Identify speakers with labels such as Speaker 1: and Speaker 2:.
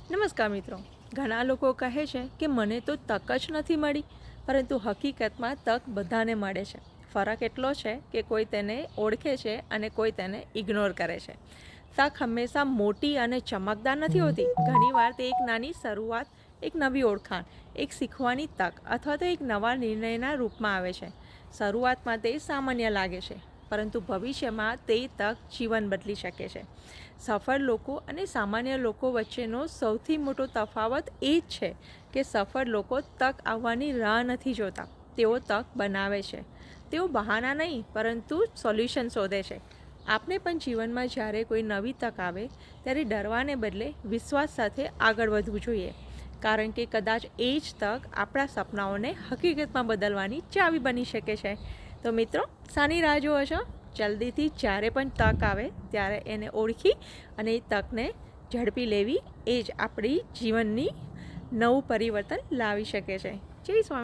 Speaker 1: નમસ્કાર મિત્રો. ઘણા લોકો કહે છે કે મને તો તક જ નથી મળી, પરંતુ હકીકતમાં તક બધાને મળે છે. ફરક એટલો છે કે કોઈ તેને ઓળખે છે અને કોઈ તેને ઇગ્નોર કરે છે. તક હંમેશા મોટી અને ચમકદાર નથી હોતી. ઘણીવાર તે એક નાની શરૂઆત, એક નવી ઓળખાણ, એક શીખવાની તક અથવા તો એક નવા નિર્ણયના રૂપમાં આવે છે. શરૂઆતમાં તે સામાન્ય લાગે છે, પરંતુ ભવિષ્યમાં તે તક જીવન બદલી શકે છે. સફળ લોકો અને સામાન્ય લોકો વચ્ચેનો સૌથી મોટો તફાવત એ જ છે કે સફળ લોકો તક આવવાની રાહ નથી જોતા, તેઓ તક બનાવે છે. તેઓ બહાના નહીં, પરંતુ સોલ્યુશન શોધે છે. આપણે પણ જીવનમાં જ્યારે કોઈ નવી તક આવે ત્યારે ડરવાને બદલે વિશ્વાસ સાથે આગળ વધવું જોઈએ, કારણ કે કદાચ એ જ તક આપણા સપનાઓને હકીકતમાં બદલવાની ચાવી બની શકે છે. તો મિત્રો, શાની રાહ જુઓ છો? જલ્દીથી જ્યારે પણ તક આવે ત્યારે એને ઓળખી અને એ તકને ઝડપી લેવી, એ જ આપણી જીવનની નવું પરિવર્તન લાવી શકે છે. જય સ્વામી.